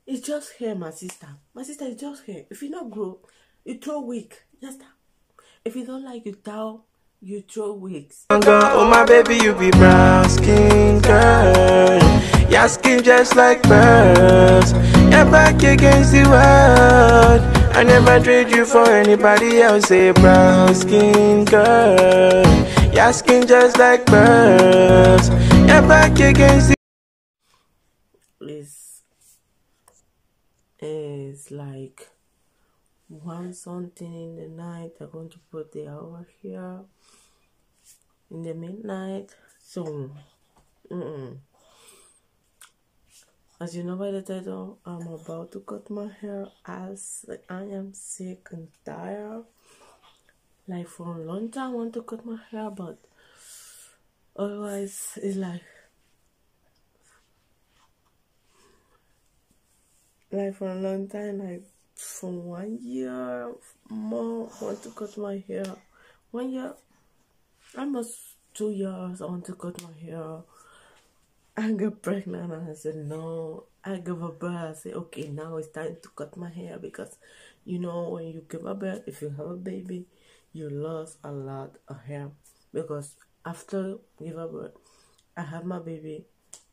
It's just hair, my sister. My sister, it's just hair. If you not grow, you throw wig. Just that. If you don't like it down, you throw wigs. Oh my baby, you be brown skin girl. Your skin just like pearls. Your back against the world. I never trade you for anybody else. A brown skin girl. Your skin just like pearls. Your back against the It's like 1 something in the night. I'm going to put the hour here in the midnight. So as you know by the title, I'm about to cut my hair as I am sick and tired. Like for a long time I want to cut my hair, but otherwise it's like for a long time, like for 1 year more, I want to cut my hair. 1 year, almost 2 years, I want to cut my hair. I got pregnant and I said no. I gave a birth. I said okay, now it's time to cut my hair, because you know when you give a birth, if you have a baby, you lose a lot of hair. Because after give a birth, I have my baby,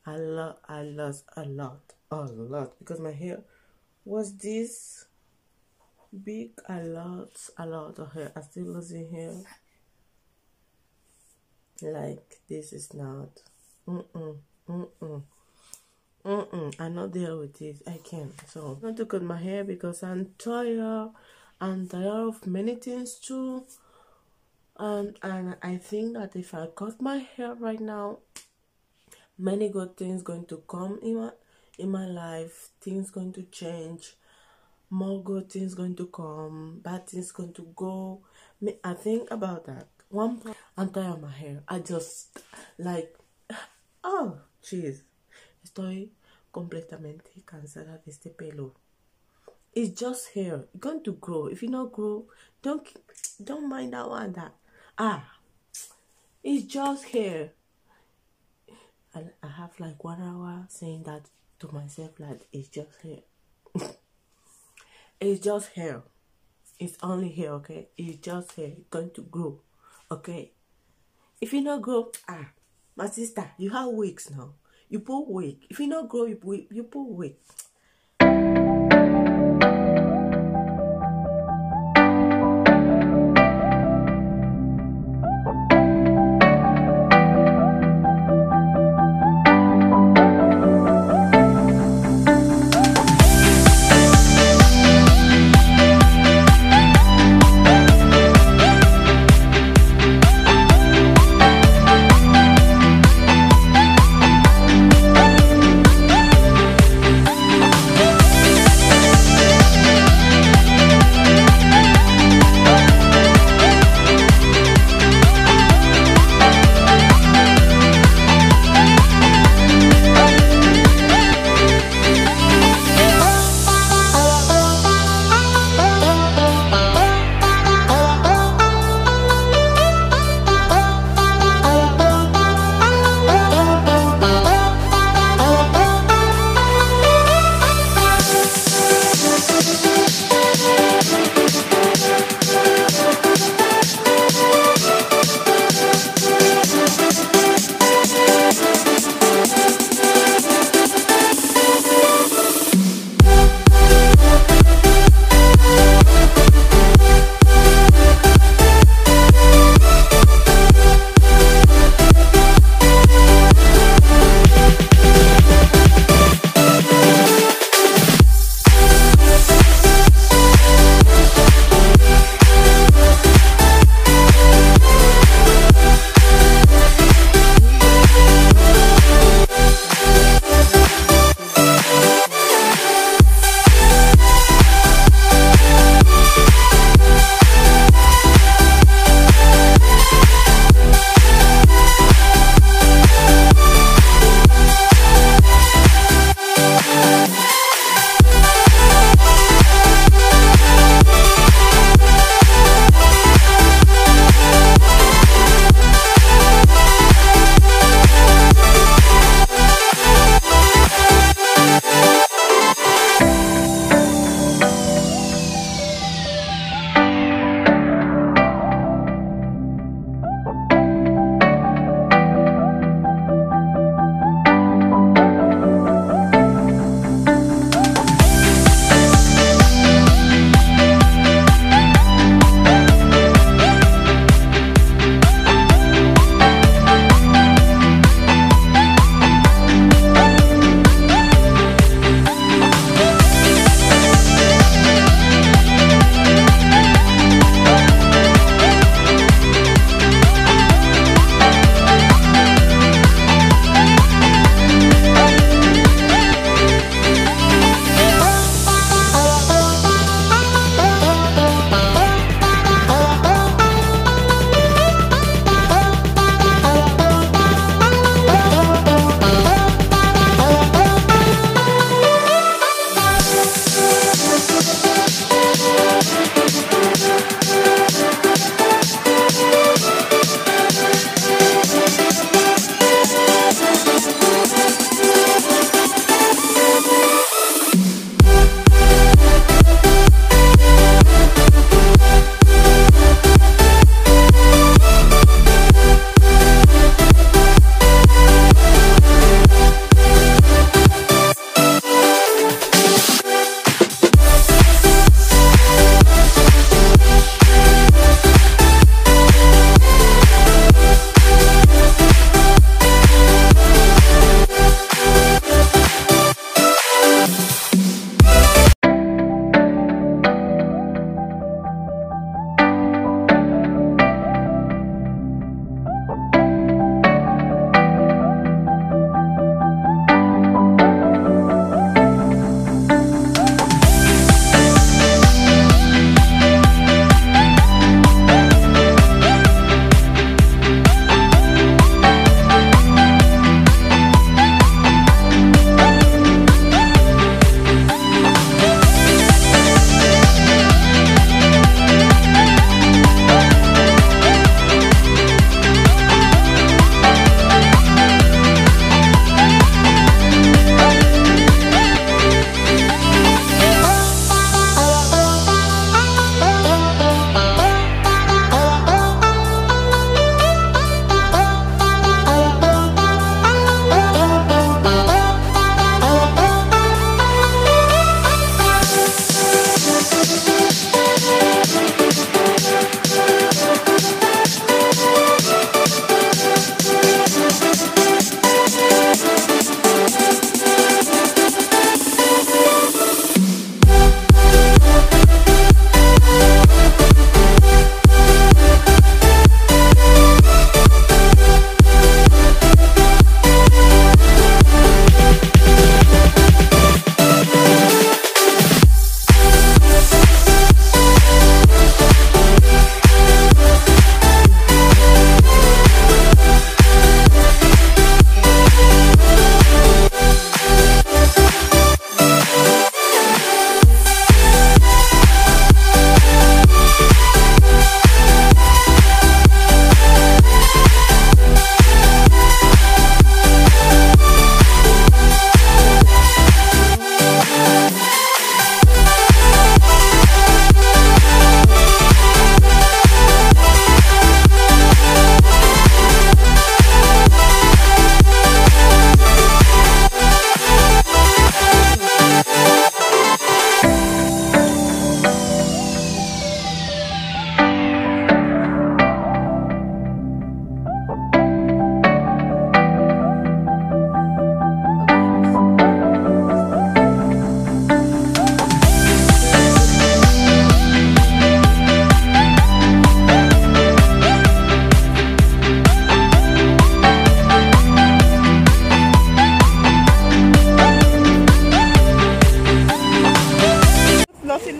I lost a lot because my hair was this big. I lost a lot of hair. I still losing hair. Like this is not. I'm not there with it. I can't. So I'm going to cut my hair because I'm tired. I'm tired of many things too. And I think that if I cut my hair right now, many good things going to come in my life. Things going to change. More good things going to come. Bad things going to go. I think about that. One point, I'm tired of my hair. I just like, oh, jeez. Estoy completamente cansada de este pelo. It's just hair. It's going to grow. If you not grow, don't mind that one. It's just hair. I have like 1 hour saying that to myself, like it's just hair. It's just hair. It's only hair, okay? It's just hair. It's going to grow, okay? If you not grow, my sister, you have wigs now. You put wig. If you not grow, you put wig.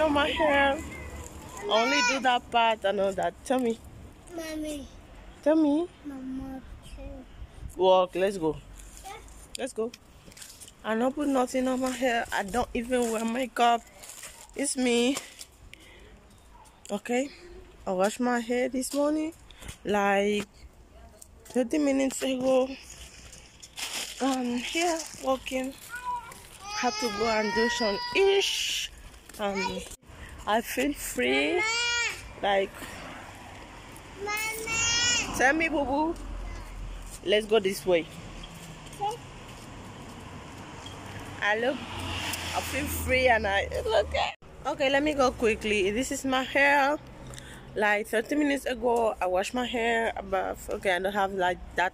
on my hair. Only do that part and all that. Tell me. Mommy. Tell me. Mama too. Walk. Let's go. Let's go. I don't put nothing on my hair. I don't even wear makeup. It's me. Okay. I washed my hair this morning. Like 30 minutes ago. Here walking. Had to go and do some ish. I feel free. Like, Mama. tell me, boo boo. Let's go this way. Okay. I feel free and I look at. Okay, let me go quickly. This is my hair. Like 30 minutes ago, I washed my hair. But okay, I don't have like that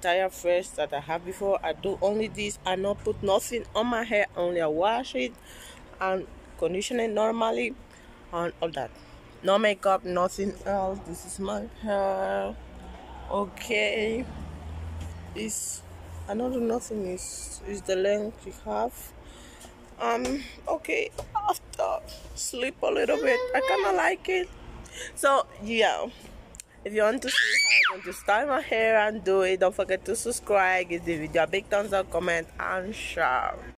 tire fresh that I have before. I do only this. I not put nothing on my hair. Only I wash it and condition it normally and all that. No makeup, nothing else. This is my hair. Okay. This another nothing is the length you have. Okay, after sleep a little bit, I kinda like it. So yeah, if you want to see how I'm going to style my hair and do it, don't forget to subscribe, give the video a big thumbs up, comment and share.